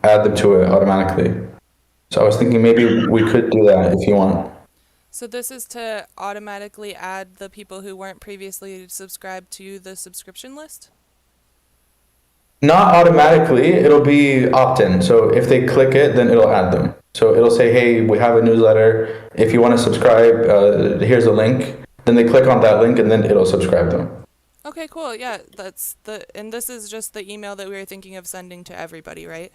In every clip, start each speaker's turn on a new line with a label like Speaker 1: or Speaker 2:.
Speaker 1: add them to it automatically. So I was thinking maybe we could do that if you want.
Speaker 2: So this is to automatically add the people who weren't previously subscribed to the subscription list?
Speaker 1: Not automatically, it'll be opt-in. So if they click it, then it'll add them. So it'll say, hey, we have a newsletter. If you want to subscribe, here's a link. Then they click on that link and then it'll subscribe them.
Speaker 2: Okay, cool. Yeah, and this is just the email that we were thinking of sending to everybody, right?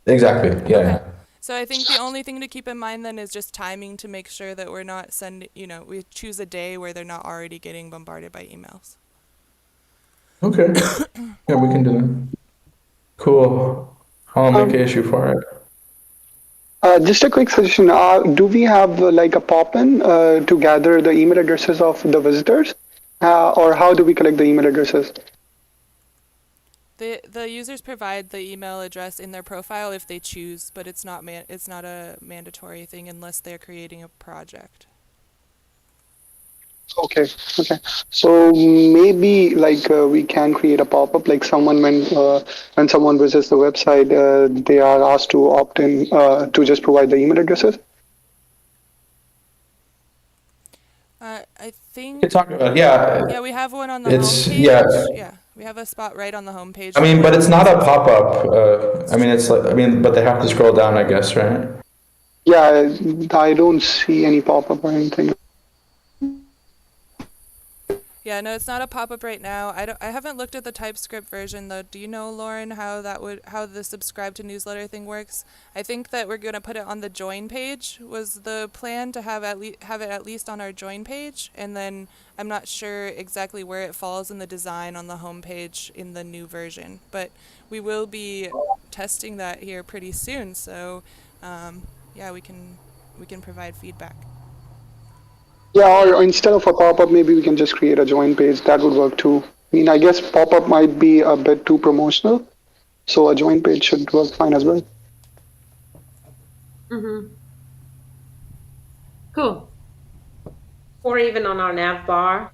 Speaker 1: Exactly. Yeah,
Speaker 2: Okay.
Speaker 1: yeah.
Speaker 2: So I think the only thing to keep in mind then is just timing to make sure that we're not sending, we choose a day where they're not already getting bombarded by emails.
Speaker 1: Okay. Yeah, we can do that. Cool. I'll make an
Speaker 3: Um,
Speaker 1: issue for it.
Speaker 3: just a quick suggestion. Do we have like a pop-in to gather the email addresses of the visitors? Or how do we collect the email addresses?
Speaker 2: The users provide the email address in their profile if they choose, but it's not a mandatory thing unless they're creating a project.
Speaker 3: Okay, okay. So maybe like we can create a pop-up like someone when someone visits the website, they are asked to opt in to just provide the email addresses.
Speaker 2: I
Speaker 1: We could
Speaker 2: think,
Speaker 1: talk about, yeah,
Speaker 2: yeah, we have one on the
Speaker 1: it's, yeah,
Speaker 2: homepage. Yeah, we have a spot right on the homepage
Speaker 1: I mean,
Speaker 2: for
Speaker 1: but it's not a pop-up.
Speaker 2: It's
Speaker 1: I mean,
Speaker 2: true.
Speaker 1: it's like, I mean, but they have to scroll down, I guess, right?
Speaker 3: Yeah, I don't see any pop-up or anything.
Speaker 2: Yeah, no, it's not a pop-up right now. I haven't looked at the TypeScript version though. Do you know, Lauren, how the subscribe to newsletter thing works? I think that we're gonna put it on the join page was the plan to have it at least on our join page, and then I'm not sure exactly where it falls in the design on the home page in the new version, but we will be testing that here pretty soon. So, yeah, we can provide feedback.
Speaker 3: Yeah, or instead of a pop-up, maybe we can just create a join page. That would work too. I mean, I guess pop-up might be a bit too promotional, so a join page should work fine as well.
Speaker 4: Mm-hmm. Cool. Or even on our nav bar.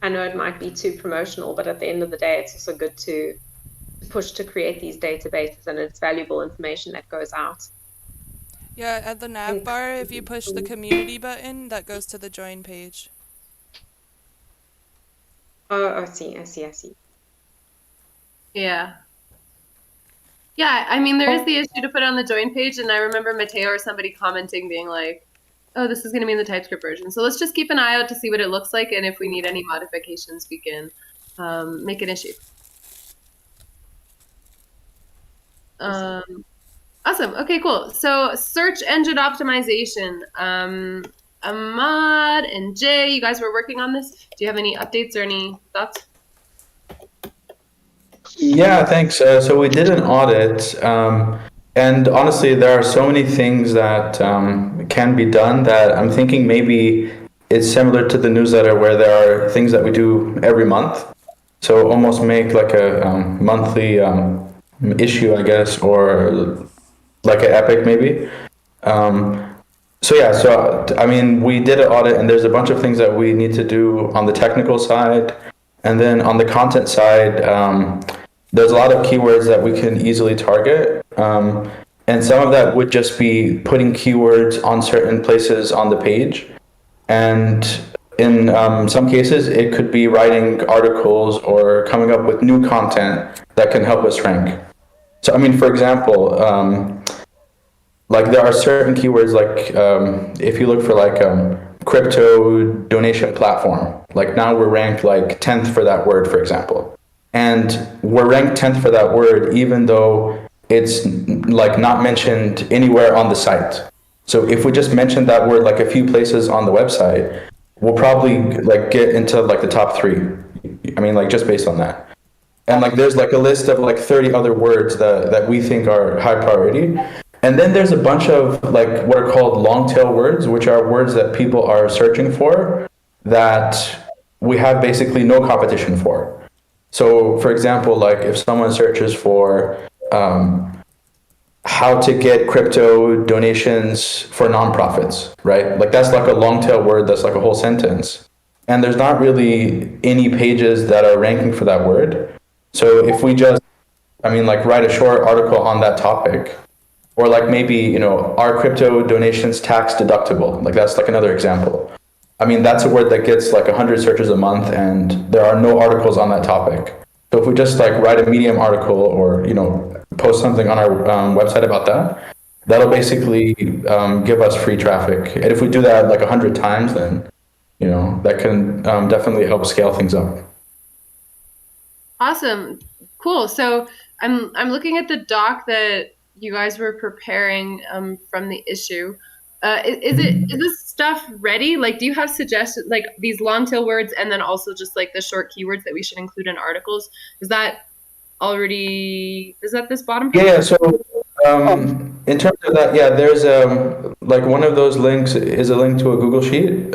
Speaker 4: I know it might be too promotional, but at the end of the day, it's also good to push to create these databases, and it's valuable information that goes out.
Speaker 2: Yeah, at the nav bar, if you push the community button, that goes to the join page.
Speaker 4: Oh, I see.
Speaker 5: Yeah. Yeah, I mean, there is the issue to put it on the join page, and I remember Mateo or somebody commenting being like, oh, this is going to be in the TypeScript version. So let's just keep an eye out to see what it looks like, and if we need any modifications, we can make an issue. Awesome. Okay, cool. So search engine optimization. Ahmad and Jay, you guys were working on this. Do you have any updates or any thoughts?
Speaker 1: Yeah, thanks. So we did an audit, and honestly, there are so many things that can be done that I'm thinking maybe it's similar to the newsletter where there are things that we do every month. So almost make like a monthly issue, I guess, or like an epic maybe. So yeah, so I mean, we did an audit, and there's a bunch of things that we need to do on the technical side, and then on the content side, there's a lot of keywords that we can easily target, and some of that would just be putting keywords on certain places on the page, and in some cases, it could be writing articles or coming up with new content that can help us rank. So I mean, for example, like there are certain keywords like if you look for like crypto donation platform, like now we're ranked like 10th for that word, for example, and we're ranked 10th for that word even though it's like not mentioned anywhere on the site. So if we just mention that word like a few places on the website, we'll probably like get into like the top three. I mean, like just based on that. And like there's like a list of like 30 other words that we think are high priority. And then there's a bunch of like what are called long tail words, which are words that people are searching for that we have basically no competition for. So for example, like if someone searches for how to get crypto donations for nonprofits, right? Like that's like a long tail word, that's like a whole sentence. And there's not really any pages that are ranking for that word. So if we just I mean, like write a short article on that topic. Or like maybe, you know, are crypto donations tax deductible? Like that's like another example. I mean, that's a word that gets like 100 searches a month and there are no articles on that topic. So if we just like write a Medium article or, you know, post something on our website about that, that'll basically give us free traffic. And if we do that like 100 times, then, you know, that can definitely help scale things up.
Speaker 5: Awesome. Cool. So I'm looking at the doc that you guys were preparing from the issue. Is this stuff ready? Like, do you have suggested like these long tail words and then also just like the short keywords that we should include in articles? Is that this bottom page?
Speaker 1: Yeah, so in terms of that, yeah, there's like one of those links is a link to a Google Sheet.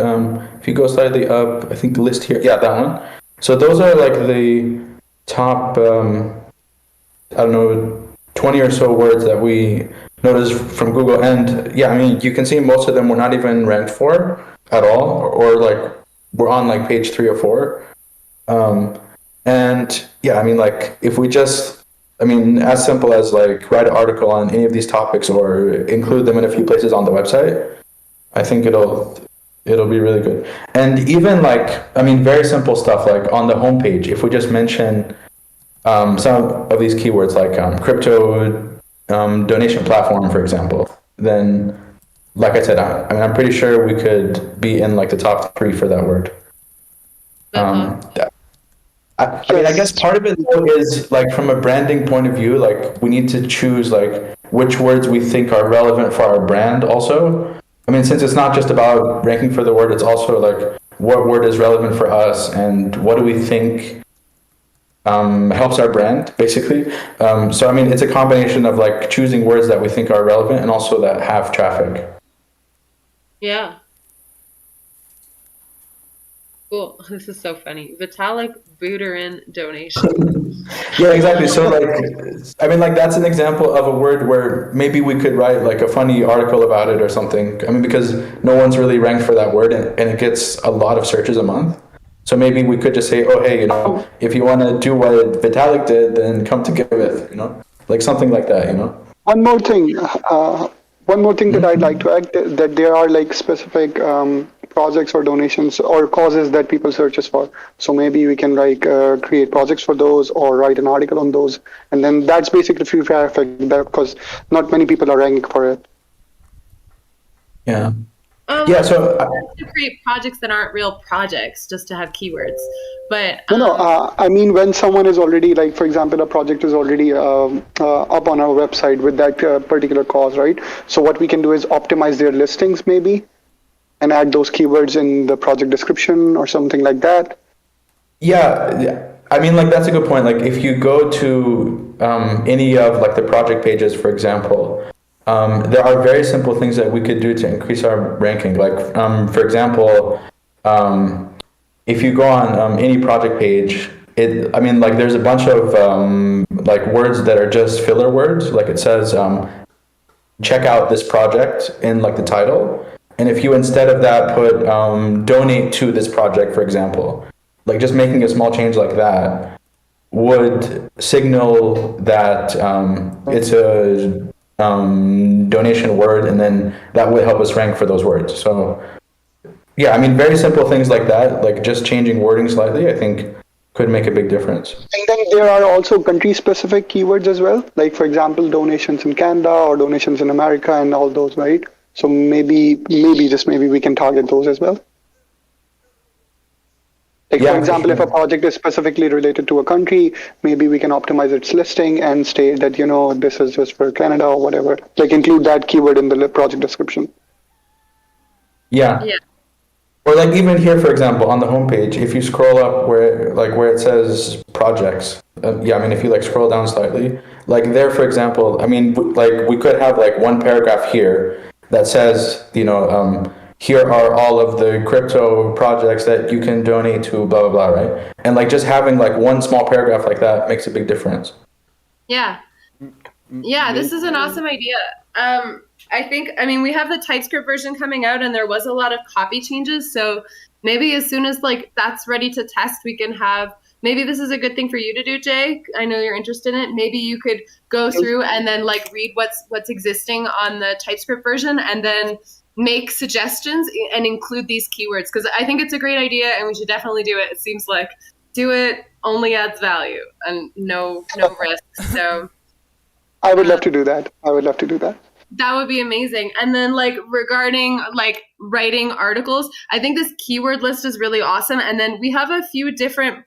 Speaker 1: If you go slightly up, I think the list here, yeah, that one. So those are like the top, I don't know, 20 or so words that we noticed from Google. And yeah, I mean, you can see most of them we're not even ranked for at all, or like we're on like page 3 or 4. And yeah, I mean, like if we just, I mean, as simple as like write an article on any of these topics or include them in a few places on the website, I think it'll be really good. And even like, I mean, very simple stuff like on the homepage, if we just mention some of these keywords like crypto donation platform, for example, then like I said, I mean, I'm pretty sure we could be in like the top 3 for that word. I mean, I guess part of it though is like from a branding point of view, like we need to choose like which words we think are relevant for our brand also. I mean, since it's not just about ranking for the word, it's also like what word is relevant for us and what do we think helps our brand, basically. So, I mean, it's a combination of like choosing words that we think are relevant and also that have traffic.
Speaker 5: Yeah. Cool. This is so funny. Vitalik Buterin donation.
Speaker 1: Yeah, exactly. So like, I mean, like that's an example of a word where maybe we could write like a funny article about it or something. I mean, because no one's really ranked for that word and it gets a lot of searches a month. So maybe we could just say, oh, hey, you know, if you want to do what Vitalik did, then come to Giveth, you know, like something like that, you know.
Speaker 3: One more thing that I'd like to add, that there are like specific projects or donations or causes that people searches for. So maybe we can like create projects for those or write an article on those. And then that's basically free traffic because not many people are ranking for it.
Speaker 1: Yeah. Yeah, so
Speaker 5: to create projects that aren't real projects just to have keywords, but
Speaker 3: I mean when someone is already like, for example, a project is already up on our website with that particular cause, right? So what we can do is optimize their listings maybe and add those keywords in the project description or something like that.
Speaker 1: Yeah, I mean, like that's a good point. Like if you go to any of like the project pages, for example, there are very simple things that we could do to increase our ranking. Like, for example, if you go on any project page, I mean, like there's a bunch of like words that are just filler words. Like it says, check out this project in like the title. And if you instead of that put donate to this project, for example, like just making a small change like that would signal that it's a donation word, and then that would help us rank for those words. So yeah, I mean, very simple things like that, like just changing wording slightly, I think could make a big difference.
Speaker 3: And then there are also country specific keywords as well, like for example donations in Canada or donations in America and all those, right? So maybe we can target those as well. Like for example, if a project is specifically related to a country, maybe we can optimize its listing and state that, you know, this is just for Canada or whatever. Like include that keyword in the project description.
Speaker 1: Yeah. Or like even here, for example, on the homepage, if you scroll up where it says projects, I mean, if you like scroll down slightly, like there, for example, I mean, like we could have like one paragraph here that says, you know, here are all of the crypto projects that you can donate to, blah, blah, blah, right? And like just having like one small paragraph like that makes a big difference.
Speaker 5: Yeah, this is an awesome idea. I mean, we have the TypeScript version coming out and there was a lot of copy changes. So maybe as soon as like that's ready to test, we can have maybe this is a good thing for you to do, Jay. I know you're interested in it. Maybe you could go through and then like read what's existing on the TypeScript version and then make suggestions and include these keywords, because I think it's a great idea and we should definitely do it. It seems like do it only adds value and no risk. So
Speaker 3: I would love to do that. I would love to do that.
Speaker 5: that would be amazing. And then like regarding like writing articles, I think this keyword list is really awesome. And then we have a few different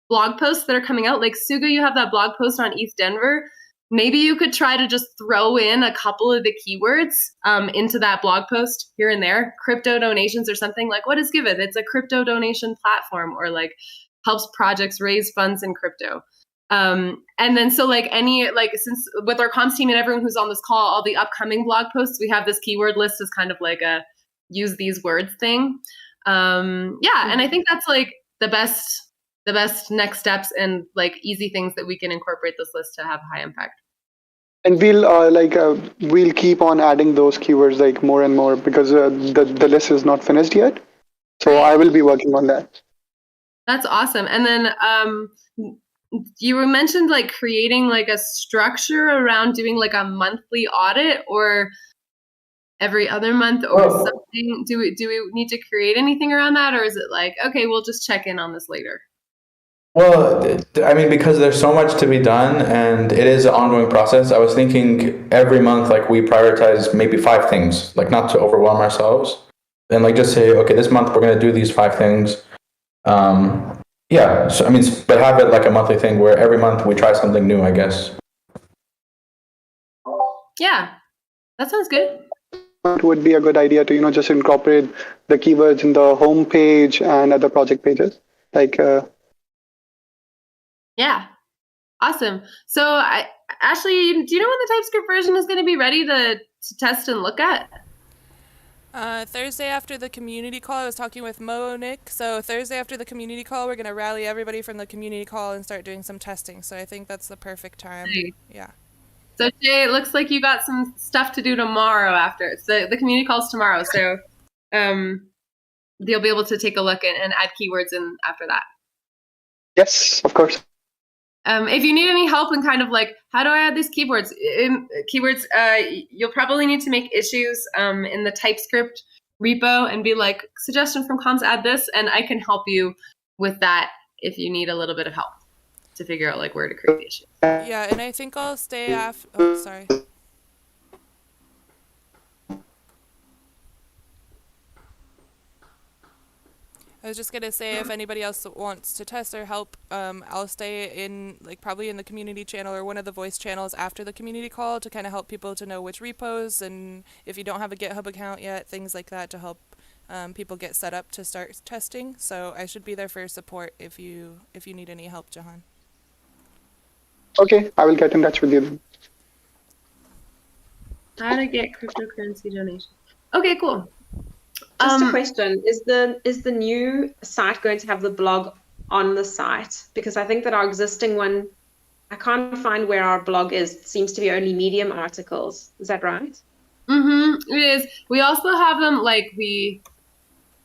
Speaker 5: blog posts that are coming out. Like Suga, you have that blog post on East Denver. Maybe you could try to just throw in a couple of the keywords into that blog post here and there. Crypto donations or something like, what is Giveth? It's a crypto donation platform, or like helps projects raise funds in crypto. And then so like any, like since with our comms team and everyone who's on this call, all the upcoming blog posts, we have this keyword list as kind of like a use these words thing. And I think that's like the best next steps and like easy things that we can incorporate this list to have high impact.
Speaker 3: And we'll keep on adding those keywords like more and more, because the list is not finished yet. So I will be working on that.
Speaker 5: That's awesome. And then you mentioned like creating like a structure around doing like a monthly audit or every other month or something. Do we need to create anything around that, or is it like, okay, we'll just check in on this later?
Speaker 1: Well, I mean, because there's so much to be done and it is an ongoing process, I was thinking every month, like we prioritize maybe 5 things, like not to overwhelm ourselves. And like just say, okay, this month we're going to do these 5 things. So I mean, but have it like a monthly thing where every month we try something new, I guess.
Speaker 5: Yeah, that sounds good.
Speaker 3: It would be a good idea to, just incorporate the keywords in the home page and other project pages.
Speaker 5: Yeah, awesome. So Ashley, do you know when the TypeScript version is going to be ready to test and look at?
Speaker 2: Thursday after the community call, I was talking with Monique. So Thursday after the community call, we're going to rally everybody from the community call and start doing some testing. So I think that's the perfect time.
Speaker 5: Nice.
Speaker 2: Yeah.
Speaker 5: So Jay, it looks like you got some stuff to do tomorrow after. So the community call's tomorrow. So you'll be able to take a look and add keywords in after that.
Speaker 3: Yes, of course.
Speaker 5: If you need any help in kind of like, how do I add these keywords? You'll probably need to make issues in the TypeScript repo and be like, suggestion from comms, add this, and I can help you with that if you need a little bit of help to figure out like where to create the issue.
Speaker 2: Yeah, and I think I'll stay after. Oh, sorry. I was just gonna say, if anybody else wants to test or help, I'll stay in, like, probably in the community channel or one of the voice channels after the community call to kind of help people to know which repos, and if you don't have a GitHub account yet, things like that to help people get set up to start testing. So I should be there for support if you need any help, Jahan.
Speaker 3: Okay, I will get in touch with you.
Speaker 5: How to get cryptocurrency donations. Okay, cool.
Speaker 4: Just a question: is the new site going to have the blog on the site? Because I think that our existing one, I can't find where our blog is. It seems to be only Medium articles. Is that right?
Speaker 5: It is. We also have them, like, we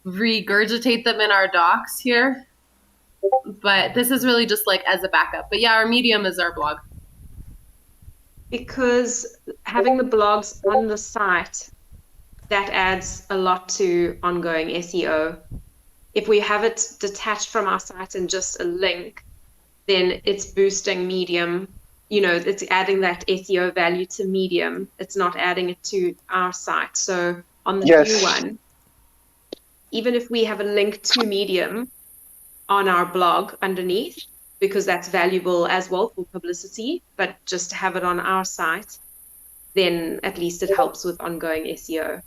Speaker 5: regurgitate them in our docs here, but this is really just like as a backup. But yeah, our Medium is our blog.
Speaker 4: Because having the blogs on the site, that adds a lot to ongoing SEO. If we have it detached from our site and just a link, then it's boosting Medium. It's adding that SEO value to Medium. It's not adding it to our site. So on the new one, even if we have a link to Medium on our blog underneath, because that's valuable as well for publicity, but just to have it on our site, then at least it helps with ongoing SEO.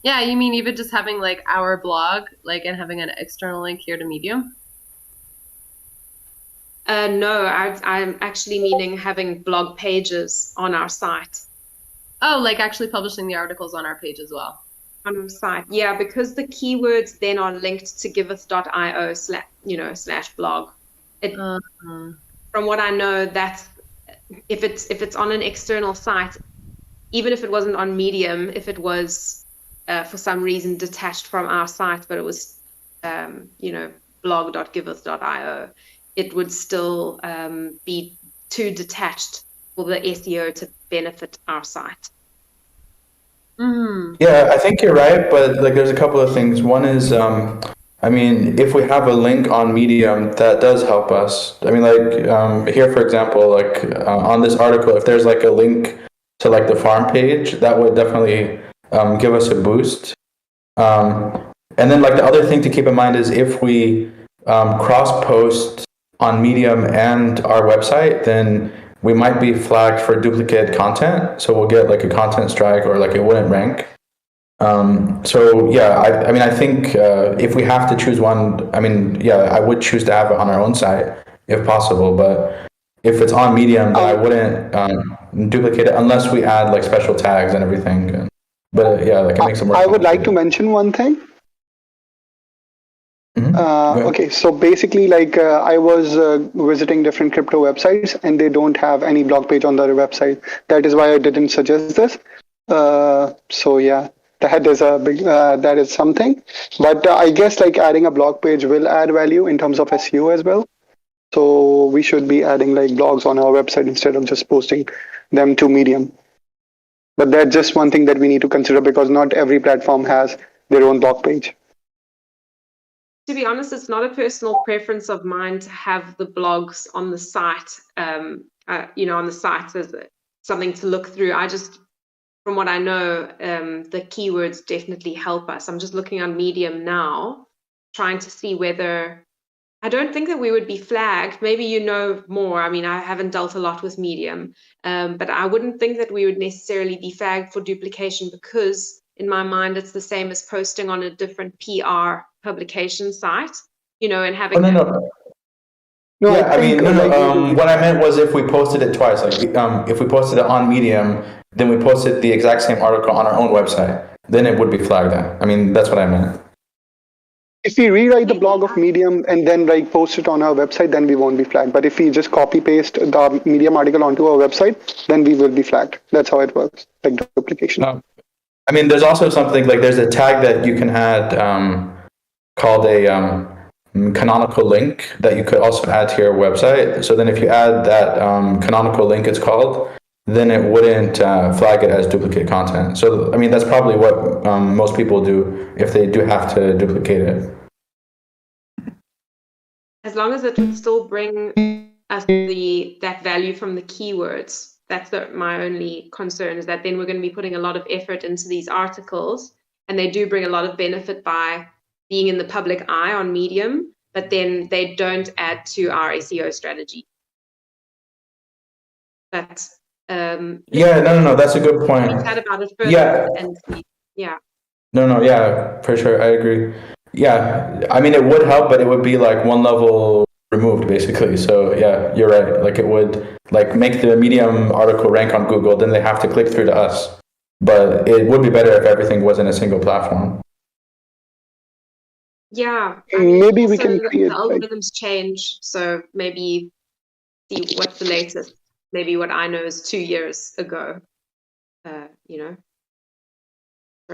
Speaker 5: Yeah, you mean even just having like our blog, like, and having an external link here to Medium?
Speaker 4: No, I'm actually meaning having blog pages on our site.
Speaker 5: Oh, like actually publishing the articles on our page as well.
Speaker 4: On our site, yeah, because the keywords then are linked to giveth.io / blog. From what I know, that's if it's on an external site, even if it wasn't on Medium, if it was for some reason detached from our site, but it was blog.giveth.io, it would still be too detached for the SEO to benefit our site.
Speaker 5: Mm.
Speaker 1: Yeah, I think you're right, but like there's a couple of things. One is, I mean, if we have a link on Medium, that does help us. I mean, like here, for example, like on this article, if there's like a link to like the farm page, that would definitely give us a boost. And then like the other thing to keep in mind is if we cross post on Medium and our website, then we might be flagged for duplicate content. So we'll get like a content strike or like it wouldn't rank. So yeah, I mean, I think if we have to choose one, I mean, yeah, I would choose to have it on our own site if possible. But if it's on Medium, then I wouldn't duplicate it unless we add like special tags and everything. But yeah, like it makes it more
Speaker 3: I would like to
Speaker 1: complicated.
Speaker 3: mention one thing.
Speaker 1: Mhm. Go ahead.
Speaker 3: Okay, so basically, like I was visiting different crypto websites, and they don't have any blog page on their website. That is why I didn't suggest this. So yeah, that is a big that is something. But I guess like adding a blog page will add value in terms of SEO as well. So we should be adding like blogs on our website instead of just posting them to Medium. But that's just one thing that we need to consider because not every platform has their own blog page.
Speaker 4: To be honest, it's not a personal preference of mine to have the blogs on the site, on the site as something to look through. I just, from what I know, the keywords definitely help us. I'm just looking on Medium now, trying to see whether, I don't think that we would be flagged. Maybe you know more. I mean, I haven't dealt a lot with Medium, but I wouldn't think that we would necessarily be flagged for duplication because in my mind, it's the same as posting on a different PR publication site, and having
Speaker 1: Oh, no,
Speaker 4: that.
Speaker 1: no.
Speaker 3: No, I
Speaker 1: Yeah, I
Speaker 3: think
Speaker 1: mean, no,
Speaker 3: like
Speaker 1: no. What I meant was if we posted it twice, like if we posted it on Medium, then we posted the exact same article on our own website, then it would be flagged. Then, I mean, that's what I meant.
Speaker 3: if we rewrite the blog of Medium and then like post it on our website, then we won't be flagged. But if we just copy paste the Medium article onto our website, then we will be flagged. That's how it works, like duplication.
Speaker 1: No. I mean, there's also something like there's a tag that you can add called a canonical link that you could also add to your website. So then if you add that canonical link, it's called, then it wouldn't flag it as duplicate content. So, I mean, that's probably what most people do if they do have to duplicate it.
Speaker 4: As long as it would still bring us that value from the keywords. That's my only concern, is that then we're going to be putting a lot of effort into these articles, and they do bring a lot of benefit by being in the public eye on Medium, but then they don't add to our SEO strategy. That's
Speaker 1: Yeah, no, that's a good point.
Speaker 4: we chat about it further.
Speaker 1: Yeah.
Speaker 4: And see. Yeah.
Speaker 1: No, yeah, for sure, I agree. Yeah, I mean, it would help, but it would be like one level removed, basically. So yeah, you're right. Like it would like make the Medium article rank on Google, then they have to click through to us. But it would be better if everything was in a single platform.
Speaker 4: Yeah.
Speaker 3: Maybe we can
Speaker 4: the
Speaker 3: create
Speaker 4: algorithms change, so maybe see what's the latest. Maybe what I know is 2 years ago. Sorry,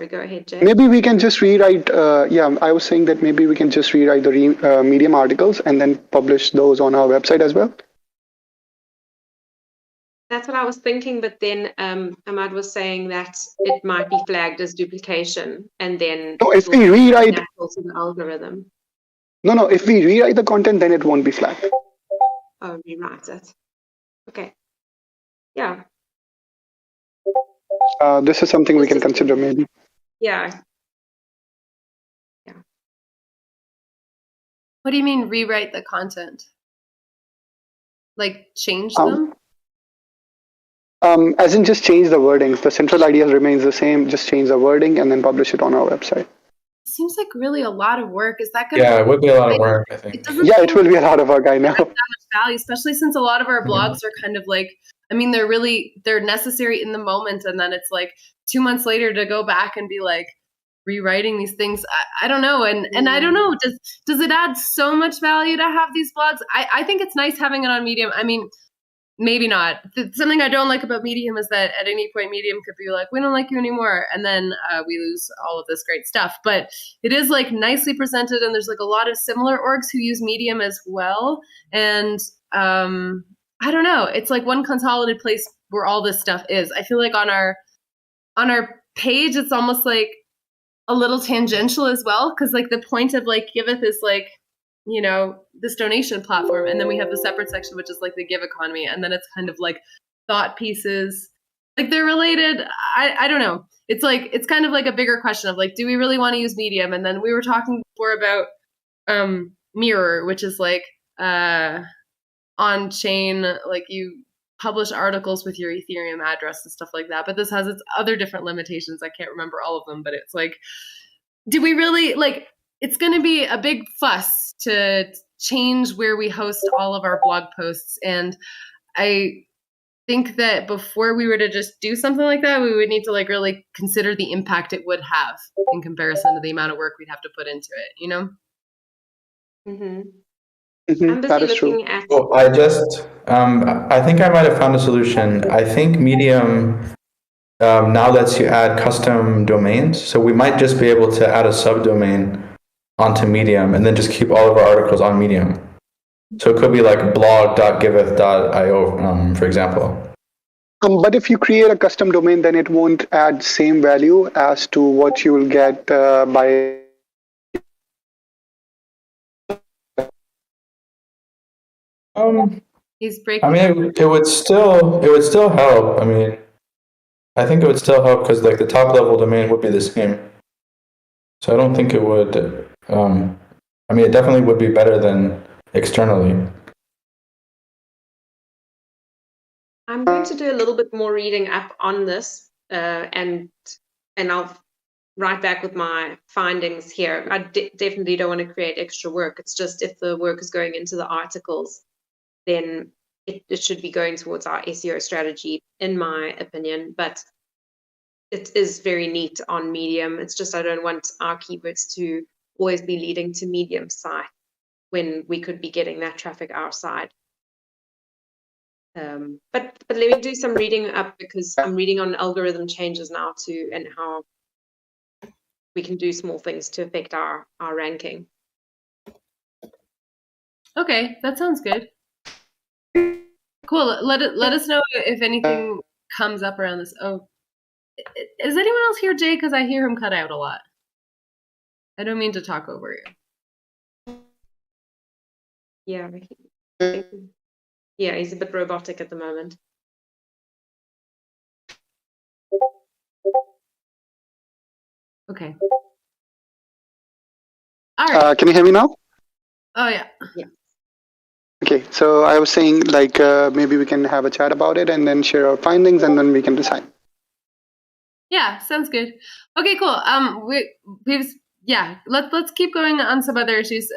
Speaker 4: go ahead, Jay.
Speaker 3: Maybe we can just rewrite. I was saying that maybe we can just rewrite the Medium articles and then publish those on our website as well.
Speaker 4: That's what I was thinking, but then Ahmad was saying that it might be flagged as duplication, and then
Speaker 3: No, if we rewrite
Speaker 4: to the algorithm.
Speaker 3: No, if we rewrite the content, then it won't be flagged.
Speaker 4: Oh, rewrite it. Okay. Yeah.
Speaker 3: This is something we can consider, maybe.
Speaker 4: Yeah.
Speaker 5: What do you mean rewrite the content? Like change them?
Speaker 3: As in just change the wording. The central idea remains the same. Just change the wording and then publish it on our website.
Speaker 5: Seems like really a lot of work. Is that going
Speaker 1: Yeah, it would be a lot of work, I think.
Speaker 3: It will be a lot of work, I know.
Speaker 5: That much value, especially since a lot of our blogs are kind of like, I mean, they're necessary in the moment, and then it's like 2 months later to go back and be like rewriting these things. I don't know, and I don't know. Does it add so much value to have these blogs? I think it's nice having it on Medium. I mean, maybe not. Something I don't like about Medium is that at any point Medium could be like, we don't like you anymore, and then we lose all of this great stuff. But it is like nicely presented, and there's like a lot of similar orgs who use Medium as well. And I don't know, it's like one consolidated place where all this stuff is. I feel like on our page, it's almost like a little tangential as well, because like the point of like Giveth is like, you know, this donation platform, and then we have the separate section which is like the give economy, and then it's kind of like thought pieces, like they're related. I don't know, it's like, it's kind of like a bigger question of like, do we really want to use Medium? And then we were talking before about Mirror, which is like on chain, like you publish articles with your Ethereum address and stuff like that, but this has its other different limitations. I can't remember all of them, but it's like, do we really, like, it's going to be a big fuss to change where we host all of our blog posts. And I think that before we were to just do something like that, we would need to like really consider the impact it would have in comparison to the amount of work we'd have to put into it, you know?
Speaker 4: I'm
Speaker 3: That
Speaker 4: busy
Speaker 3: is true.
Speaker 4: looking at.
Speaker 1: Well, I think I might have found a solution. I think Medium now lets you add custom domains. So we might just be able to add a subdomain onto Medium and then just keep all of our articles on Medium. So it could be like blog.giveth.io, for example.
Speaker 3: But if you create a custom domain, then it won't add same value as to what you will get by.
Speaker 5: He's breaking.
Speaker 1: I mean, it would still help. I mean, I think it would still help because like the top level domain would be the same. So I don't think it would. I mean, it definitely would be better than externally.
Speaker 4: I'm going to do a little bit more reading up on this, and I'll write back with my findings here. I definitely don't want to create extra work. It's just if the work is going into the articles, then it should be going towards our SEO strategy, in my opinion. But it is very neat on Medium. It's just I don't want our keywords to always be leading to Medium site when we could be getting that traffic our side. But let me do some reading up, because I'm reading on algorithm changes now too, and how we can do small things to affect our ranking.
Speaker 5: Okay, that sounds good. Cool. Let us know if anything comes up around this. Oh, is anyone else here, Jay? Because I hear him cut out a lot. I don't mean to talk over you.
Speaker 4: Yeah, he's a bit robotic at the moment.
Speaker 5: Okay. All right.
Speaker 3: Can you hear me now?
Speaker 5: Oh yeah.
Speaker 4: Yeah.
Speaker 3: Okay, so I was saying like maybe we can have a chat about it and then share our findings and then we can decide.
Speaker 5: Yeah, sounds good. Okay, cool. Let's keep going on some other issues.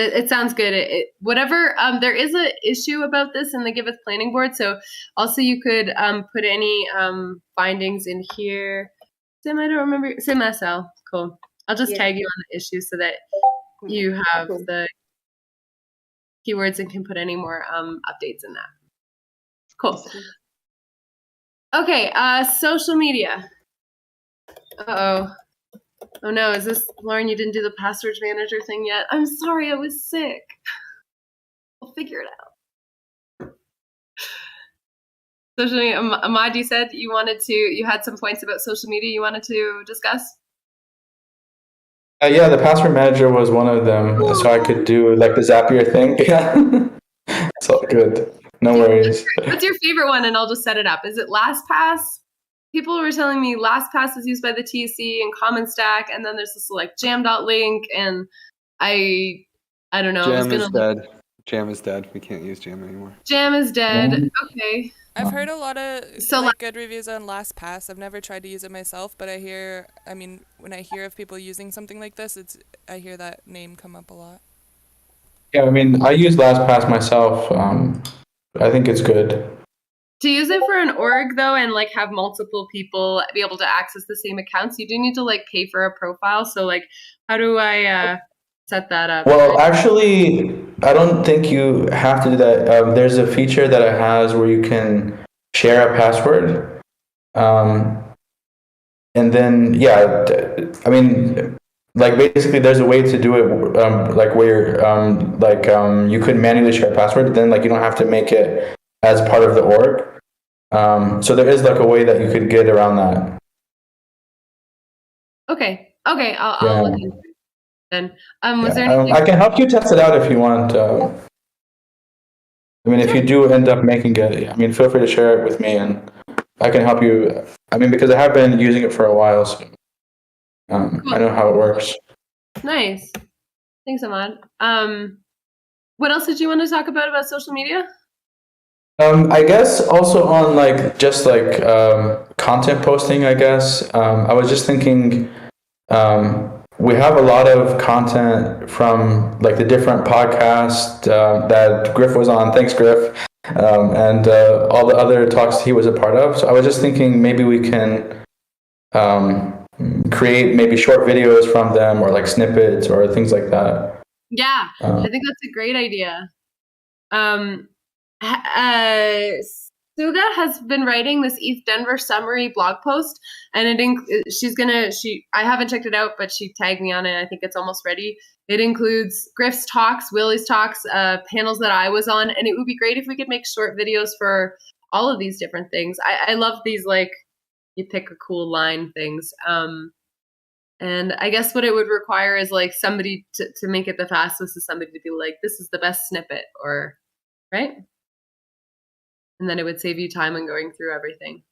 Speaker 5: It sounds good. Whatever. There is an issue about this in the Giveth planning board. So also you could put any findings in here. Sim, I don't remember. Sim SL. Cool. I'll just tag you on the issue so that you have the keywords and can put any more updates in that. Cool. Okay. Social media. Uh-oh. Oh no, is this, Lauren, you didn't do the password manager thing yet? I'm sorry, I was sick. I'll figure it out. Social media, Ahmad, you said you had some points about social media you wanted to discuss?
Speaker 1: Yeah, the password manager was one of them, so I could do like the Zapier thing. Yeah, it's all good. No worries.
Speaker 5: What's your favorite one? And I'll just set it up. Is it LastPass? People were telling me LastPass is used by the TC and Common Stack, and then there's this like jam.link, and I don't know.
Speaker 6: Jam is dead. Jam is dead. We can't use Jam anymore.
Speaker 5: Jam is dead. Okay.
Speaker 2: I've heard a lot of good reviews on LastPass. I've never tried to use it myself, but when I hear of people using something like this, I hear that name come up a lot.
Speaker 1: Yeah, I mean, I use LastPass myself. I think it's good.
Speaker 5: To use it for an org though, and like have multiple people be able to access the same accounts, you do need to like pay for a profile. So like, how do I set that up?
Speaker 1: Well, actually, I don't think you have to do that. There's a feature that it has where you can share a password. And then, yeah, I mean, like basically there's a way to do it, like where, you could manually share a password, then like you don't have to make it as part of the org. So there is like a way that you could get around that.
Speaker 5: Okay, I'll
Speaker 1: Yeah.
Speaker 5: look into it then. Was there
Speaker 1: Yeah.
Speaker 5: anything?
Speaker 1: I can help you test it out if you want. I mean, if you do end up making it, I mean, feel free to share it with me and I can help you. I mean, because I have been using it for a while, so I know how it works.
Speaker 5: Nice. Thanks, Ahmad. What else did you want to talk about social media?
Speaker 1: I guess also on like just like content posting, I guess. I was just thinking we have a lot of content from like the different podcasts that Griff was on. Thanks, Griff. And all the other talks he was a part of. So I was just thinking maybe we can create maybe short videos from them or like snippets or things like that.
Speaker 5: Yeah, I think that's a great idea. Suga has been writing this East Denver summary blog post, and I haven't checked it out, but she tagged me on it. I think it's almost ready. It includes Griff's talks, Willie's talks, panels that I was on, and it would be great if we could make short videos for all of these different things. I love these, like, you pick a cool line things. And I guess what it would require is like somebody to make it the fastest is somebody to be like, this is the best snippet, or right? And then it would save you time on going through everything.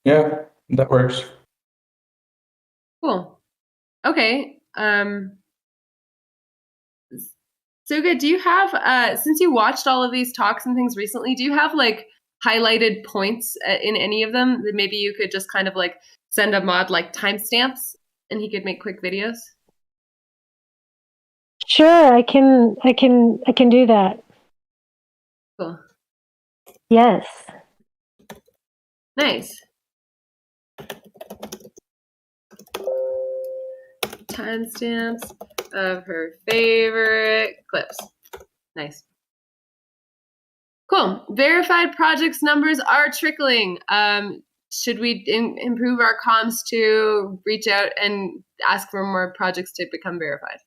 Speaker 1: Yeah, that works.
Speaker 5: Cool. Okay. Suga, do you have, since you watched all of these talks and things recently, do you have like highlighted points in any of them that maybe you could just kind of like send a mod like timestamps and he could make quick videos?
Speaker 7: Sure, I can do that.
Speaker 5: Cool.
Speaker 7: Yes.
Speaker 5: Nice. Timestamps of her favorite clips. Nice. Cool. Verified projects numbers are trickling. Should we improve our comms to reach out and ask for more projects to become verified?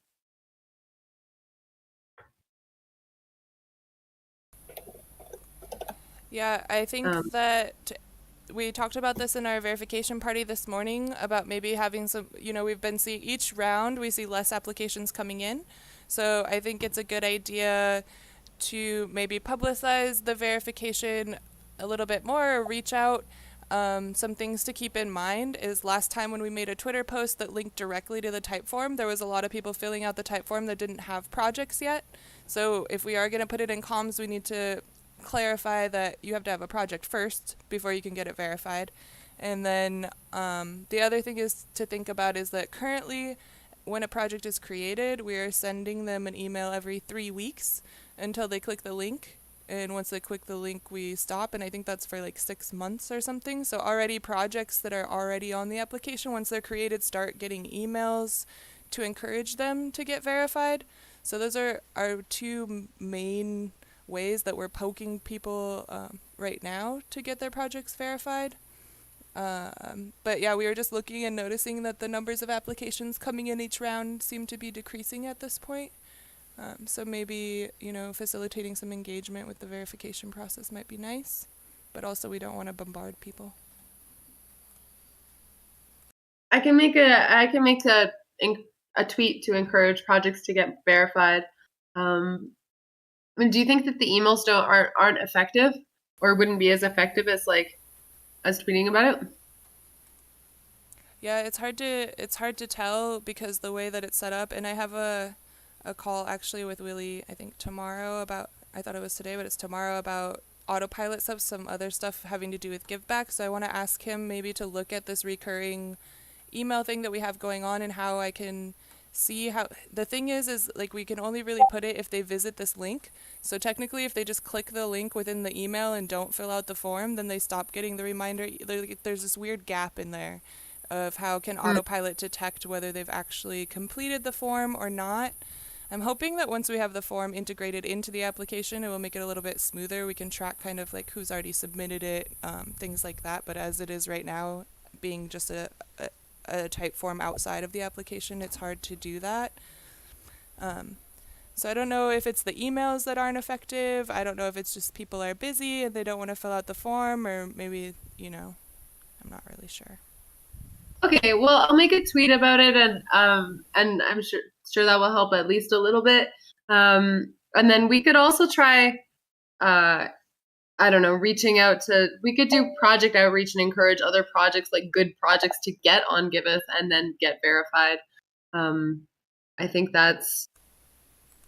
Speaker 2: Yeah, I think that we talked about this in our verification party this morning about maybe having some, we've been seeing each round, we see less applications coming in. So I think it's a good idea to maybe publicize the verification a little bit more, or reach out. Some things to keep in mind is last time when we made a Twitter post that linked directly to the type form, there was a lot of people filling out the type form that didn't have projects yet. So if we are going to put it in comms, we need to clarify that you have to have a project first before you can get it verified. And then the other thing is to think about is that currently when a project is created, we are sending them an email every 3 weeks until they click the link. And once they click the link, we stop. And I think that's for like 6 months or something. So already projects that are already on the application, once they're created, start getting emails to encourage them to get verified. So those are our two main ways that we're poking people right now to get their projects verified. But yeah, we were just looking and noticing that the numbers of applications coming in each round seem to be decreasing at this point. So maybe, facilitating some engagement with the verification process might be nice, but also we don't want to bombard people.
Speaker 5: I can make a tweet to encourage projects to get verified. Do you think that the emails aren't effective, or wouldn't be as effective as tweeting about it?
Speaker 2: Yeah, it's hard to tell because the way that it's set up, and I have a call actually with Willie, I think tomorrow I thought it was today, but it's tomorrow about autopilot stuff, some other stuff having to do with give back. So I want to ask him maybe to look at this recurring email thing that we have going on and how I can see how the thing is like we can only really put it if they visit this link. So technically if they just click the link within the email and don't fill out the form, then they stop getting the reminder. There's this weird gap in there. of how can autopilot detect whether they've actually completed the form or not. I'm hoping that once we have the form integrated into the application, it will make it a little bit smoother. We can track kind of like who's already submitted it, things like that. But as it is right now, being just a type form outside of the application, it's hard to do that. So I don't know if it's the emails that aren't effective. I don't know if it's just people are busy and they don't want to fill out the form, or maybe, I'm not really sure.
Speaker 5: Okay, well, I'll make a tweet about it, and I'm sure that will help at least a little bit. And then we could also try, I don't know, reaching out to. We could do project outreach and encourage other projects, like good projects, to get on Giveth and then get verified. I think that's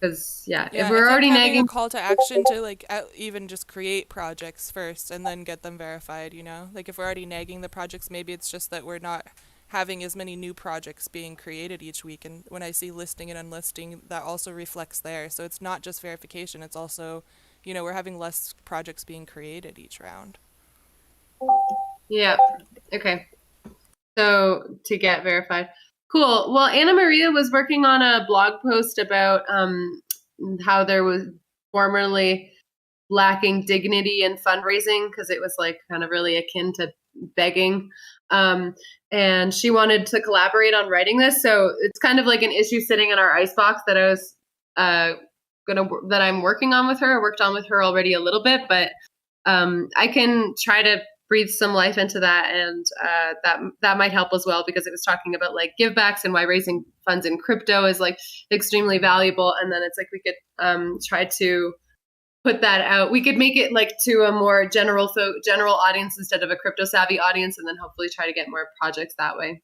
Speaker 5: because if we're already
Speaker 2: having
Speaker 5: nagging.
Speaker 2: a call to action to like even just create projects first and then get them verified, like if we're already nagging the projects, maybe it's just that we're not having as many new projects being created each week. And when I see listing and unlisting, that also reflects there. So it's not just verification, it's also, we're having less projects being created each round.
Speaker 5: Yeah. Okay. So to get verified. Cool. Well, Anna Maria was working on a blog post about how there was formerly lacking dignity in fundraising because it was like kind of really akin to begging. And she wanted to collaborate on writing this. So it's kind of like an issue sitting in our icebox that I was that I'm working on with her. I worked on with her already a little bit, but I can try to breathe some life into that, and that might help as well, because it was talking about like givebacks and why raising funds in crypto is like extremely valuable. And then it's like we could try to put that out. We could make it like to a more general audience instead of a crypto savvy audience, and then hopefully try to get more projects that way.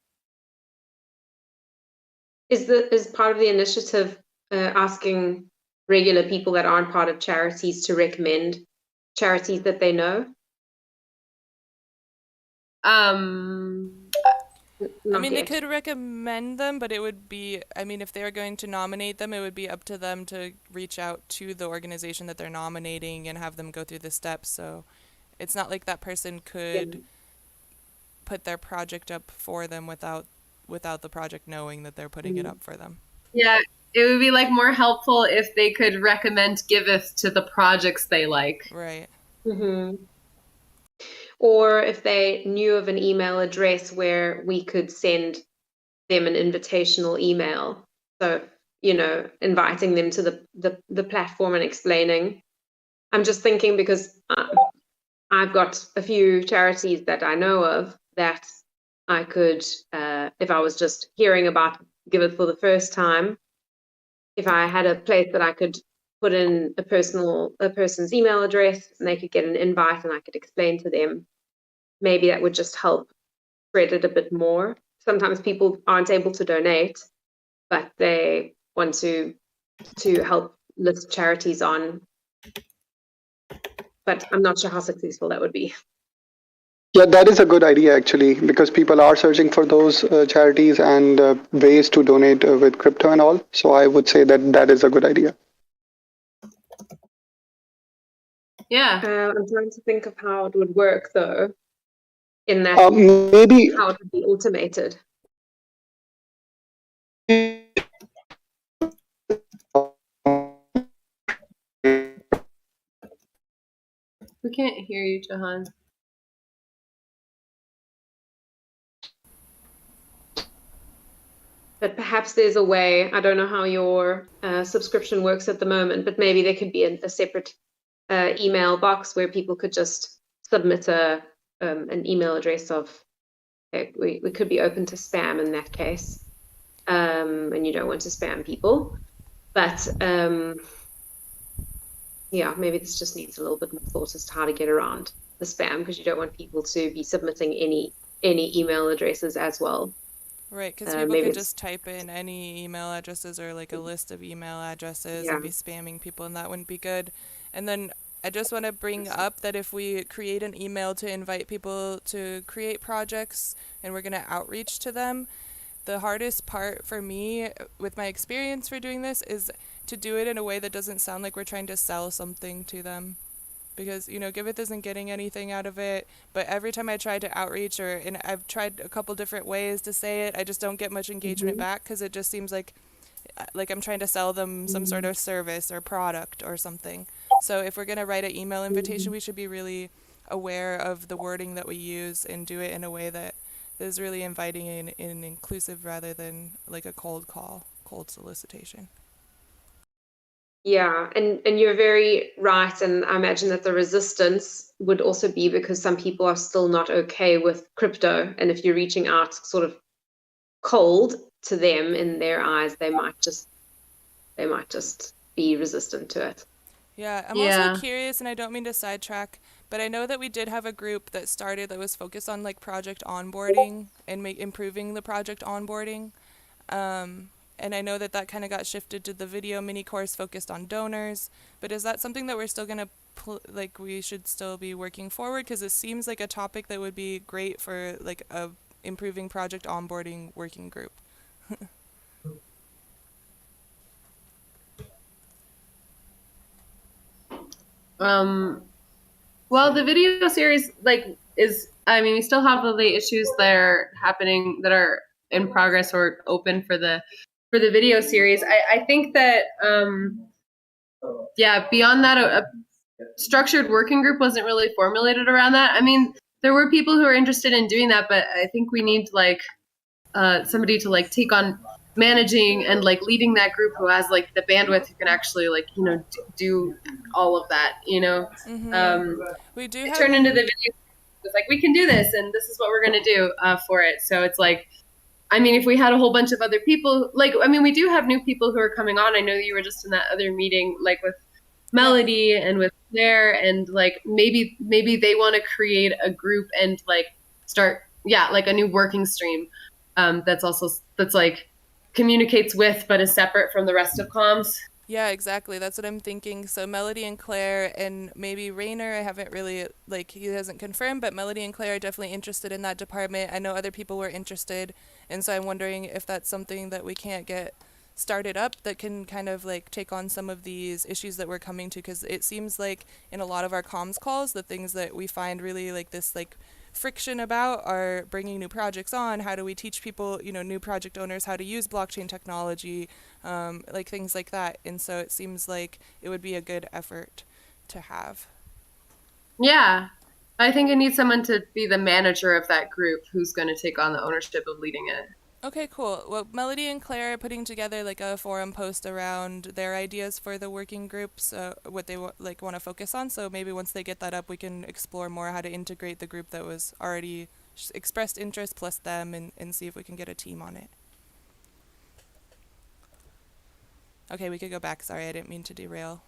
Speaker 4: Is part of the initiative asking regular people that aren't part of charities to recommend charities that they know?
Speaker 2: They could recommend them, but it would be, if they're going to nominate them, it would be up to them to reach out to the organization that they're nominating and have them go through the steps. So it's not like that person could put their project up for them without the project knowing that they're putting it up for them.
Speaker 5: Yeah, it would be like more helpful if they could recommend Giveth to the projects they like.
Speaker 2: Right.
Speaker 4: Mm-hmm. Or if they knew of an email address where we could send them an invitational email. So, inviting them to the platform and explaining. I'm just thinking because I've got a few charities that I know of that I could, if I was just hearing about Giveth for the first time, if I had a place that I could put in a person's email address and they could get an invite and I could explain to them, maybe that would just help spread it a bit more. Sometimes people aren't able to donate, but they want to help list charities on. But I'm not sure how successful that would be.
Speaker 3: Yeah, that is a good idea actually, because people are searching for those charities and ways to donate with crypto and all. So I would say that is a good idea.
Speaker 5: Yeah.
Speaker 4: I'm trying to think of how it would work though. In that,
Speaker 3: maybe
Speaker 4: how it would be automated.
Speaker 5: We can't hear you, Jahan.
Speaker 4: But perhaps there's a way, I don't know how your subscription works at the moment, but maybe there could be a separate email box where people could just submit an email address of, we could be open to spam in that case. And you don't want to spam people. But maybe this just needs a little bit more thought as to how to get around the spam, because you don't want people to be submitting any email addresses as well.
Speaker 2: Right, because people could just type in any email addresses or like a list of email addresses and be spamming people, and that wouldn't be good. And then I just want to bring up that if we create an email to invite people to create projects and we're going to outreach to them, the hardest part for me with my experience for doing this is to do it in a way that doesn't sound like we're trying to sell something to them. because Giveth isn't getting anything out of it, but every time I try to outreach, and I've tried a couple different ways to say it, I just don't get much engagement back, because it just seems like I'm trying to sell them some sort of service or product or something. So if we're going to write an email invitation, we should be really aware of the wording that we use and do it in a way that is really inviting and inclusive, rather than like a cold call, cold solicitation.
Speaker 4: Yeah, and you're very right, and I imagine that the resistance would also be because some people are still not okay with crypto, and if you're reaching out sort of cold to them, in their eyes, they might just be resistant to it.
Speaker 2: Yeah, I'm
Speaker 5: Yeah.
Speaker 2: also curious, and I don't mean to sidetrack, but I know that we did have a group that started that was focused on like project onboarding and improving the project onboarding. And I know that that kind of got shifted to the video mini course focused on donors. But is that something that we're still going to we should still be working forward? Because it seems like a topic that would be great for like a improving project onboarding working group.
Speaker 5: Well, the video series we still have the late issues that are happening, that are in progress or open for the video series. I think that beyond that, a structured working group wasn't really formulated around that. I mean, there were people who were interested in doing that, but I think we need somebody to take on managing and leading that group, who has the bandwidth, who can actually do all of that.
Speaker 2: We do
Speaker 5: it
Speaker 2: have
Speaker 5: turned into the video. It's we can do this, and this is what we're going to do for it. So it's if we had a whole bunch of other people, we do have new people who are coming on. I know you were just in that other meeting, with Melody and with Claire, and maybe they want to create a group and start a new working stream that's communicates with but is separate from the rest of comms.
Speaker 2: Yeah, exactly. That's what I'm thinking. So Melody and Claire, and maybe Rainer, I haven't really, he hasn't confirmed, but Melody and Claire are definitely interested in that department. I know other people were interested, and so I'm wondering if that's something that we can't get started up that can kind of take on some of these issues that we're coming to, because it seems like in a lot of our comms calls, the things that we find really this friction about are bringing new projects on. How do we teach people, new project owners, how to use blockchain technology, things like that. And so it seems like it would be a good effort to have.
Speaker 5: Yeah, I think it needs someone to be the manager of that group, who's going to take on the ownership of leading it.
Speaker 2: Okay, cool. Well, Melody and Claire are putting together a forum post around their ideas for the working groups, what they want to focus on. So maybe once they get that up, we can explore more how to integrate the group that was already expressed interest plus them, and see if we can get a team on it. Okay, we could go back. Sorry, I didn't mean to derail.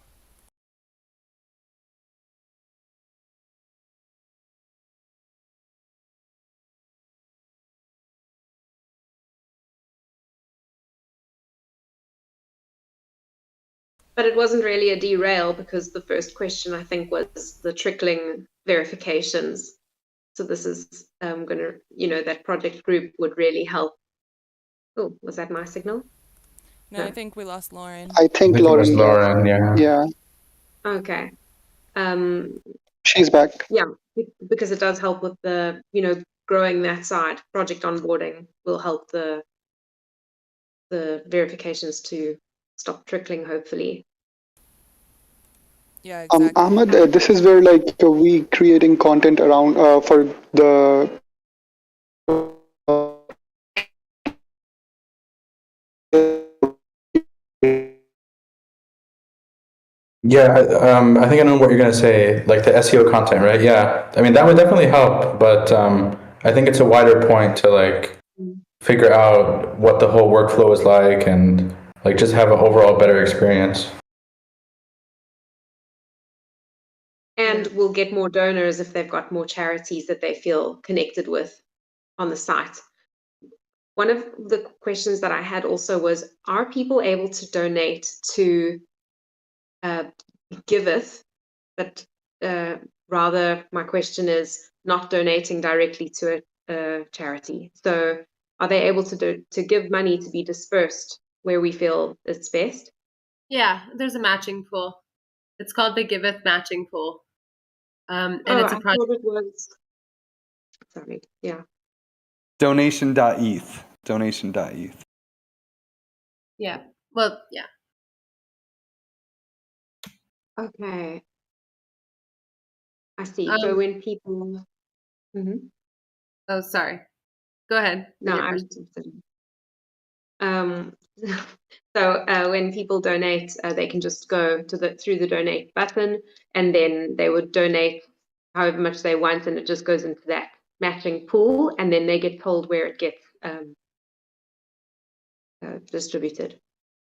Speaker 4: But it wasn't really a derail, because the first question, I think, was the trickling verifications. So this is going to, that project group would really help. Oh, was that my signal?
Speaker 2: No, I think we lost Lauren.
Speaker 3: I think
Speaker 1: it was
Speaker 3: Lauren.
Speaker 1: Lauren,
Speaker 3: Yeah.
Speaker 4: Okay.
Speaker 3: She's back.
Speaker 4: Yeah, because it does help with the, growing that side. Project onboarding will help the verifications to stop trickling, hopefully.
Speaker 2: Yeah, exactly.
Speaker 3: Ahmed, this is where we creating content around for the
Speaker 1: Yeah, I think I know what you're gonna say, the SEO content, right? Yeah, I mean that would definitely help, but I think it's a wider point to figure out what the whole workflow is like, and just have an overall better experience.
Speaker 4: And we'll get more donors if they've got more charities that they feel connected with on the site. One of the questions that I had also was, are people able to donate to Giveth? But rather, my question is not donating directly to a charity. So are they able to give money to be dispersed where we feel it's best?
Speaker 5: Yeah, there's a matching pool. It's called the Giveth matching pool. And
Speaker 4: Oh,
Speaker 5: it's a
Speaker 4: I
Speaker 5: project.
Speaker 4: thought it was. Sorry. Yeah.
Speaker 6: Donation.eth. Donation.eth.
Speaker 5: Yeah. Well, yeah.
Speaker 4: Okay. I see. So when people. Mhm.
Speaker 5: Oh, sorry. Go ahead with
Speaker 4: No,
Speaker 5: your
Speaker 4: I was
Speaker 5: question.
Speaker 4: just. Um, so when people donate, they can just go to through the donate button, and then they would donate however much they want, and it just goes into that matching pool, and then they get told where it gets distributed.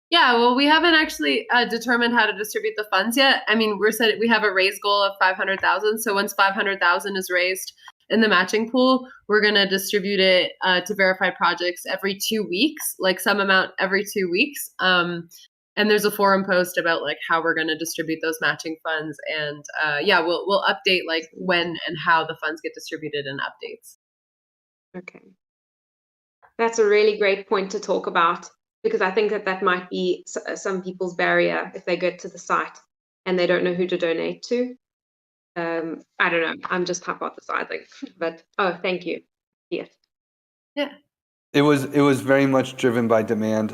Speaker 5: Yeah, well, we haven't actually determined how to distribute the funds yet. I mean, we have a raise goal of 500,000. So once 500,000 is raised in the matching pool, we're going to distribute it to verified projects every 2 weeks, like some amount every 2 weeks. And there's a forum post about like how we're going to distribute those matching funds. And yeah, we'll update like when and how the funds get distributed in updates.
Speaker 4: Okay. That's a really great point to talk about, because I think that might be some people's barrier if they get to the site and they don't know who to donate to. I don't know. I'm just hypothesizing, but thank you. Yes.
Speaker 5: Yeah.
Speaker 6: It was very much driven by demand,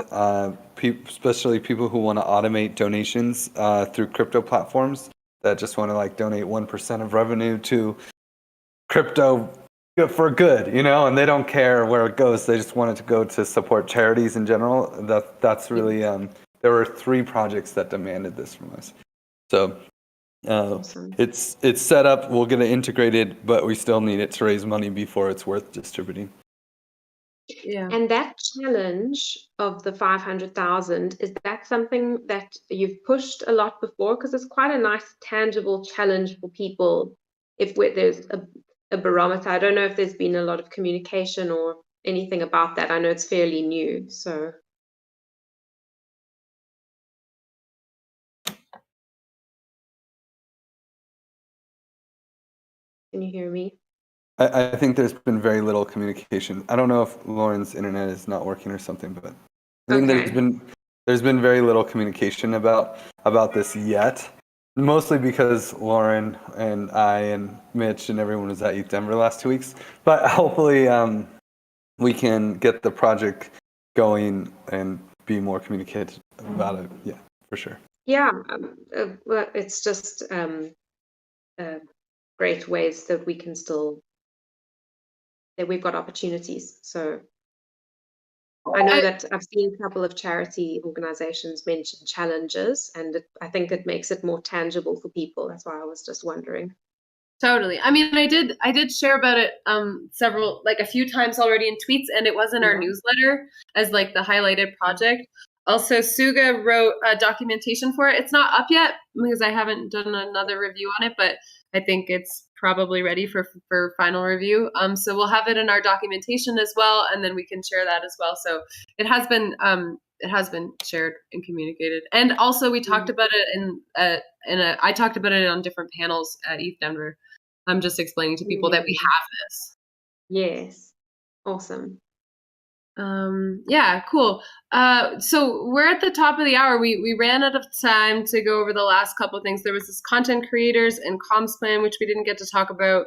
Speaker 6: especially people who want to automate donations through crypto platforms that just want to like donate 1% of revenue to crypto for good, and they don't care where it goes. They just want it to go to support charities in general. That's really there were 3 projects that demanded this from us. So
Speaker 4: Awesome.
Speaker 6: it's set up. We'll get it integrated, but we still need it to raise money before it's worth distributing.
Speaker 5: Yeah.
Speaker 4: And that challenge of the 500,000, is that something that you've pushed a lot before? Because it's quite a nice, tangible challenge for people. If there's a barometer, I don't know if there's been a lot of communication or anything about that. I know it's fairly new, so. Can you hear me?
Speaker 6: I think there's been very little communication. I don't know if Lauren's internet is not working or something, but I think
Speaker 4: Okay.
Speaker 6: there's been very little communication about this yet. Mostly because Lauren and I and Mitch and everyone was at ETH Denver last 2 weeks. But hopefully we can get the project going and be more communicated about it. Yeah, for sure.
Speaker 4: Yeah, well, it's just great ways that we can still, that we've got opportunities. So I know that I've seen a couple of charity organizations mention challenges, and I think it makes it more tangible for people. That's why I was just wondering.
Speaker 5: Totally. I mean, I did share about it a few times already in tweets, and it was in our newsletter as like the highlighted project. Also, Suga wrote documentation for it. It's not up yet because I haven't done another review on it, but I think it's probably ready for final review. So we'll have it in our documentation as well, and then we can share that as well. So it has been shared and communicated, and also we talked about it I talked about it on different panels at ETH Denver. I'm just explaining to people that we have this.
Speaker 4: Yes. Awesome.
Speaker 5: Yeah, cool. So we're at the top of the hour. We ran out of time to go over the last couple of things. There was this content creators and comms plan, which we didn't get to talk about,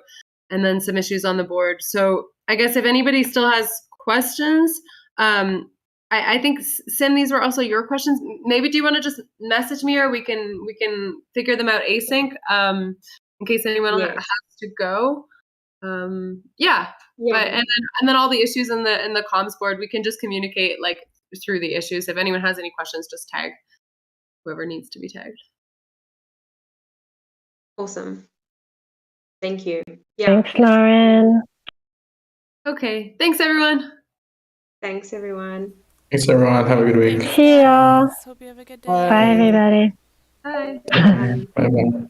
Speaker 5: and then some issues on the board. So I guess if anybody still has questions, I think Sim, these were also your questions. Maybe do you want to just message me, or we can figure them out async, in case anyone has to go. Yeah. But and then all the issues in the comms board, we can just communicate like through the issues. If anyone has any questions, just tag whoever needs to be tagged.
Speaker 4: Awesome. Thank you. Yeah.
Speaker 7: Thanks, Lauren.
Speaker 5: Okay. Thanks, everyone.
Speaker 4: Thanks, everyone.
Speaker 1: Thanks, everyone. Have a good week.
Speaker 2: Thanks,
Speaker 7: See y'all.
Speaker 2: guys. Hope you have a good day.
Speaker 7: Bye, everybody.
Speaker 5: Bye.
Speaker 4: Bye.
Speaker 1: Bye-bye.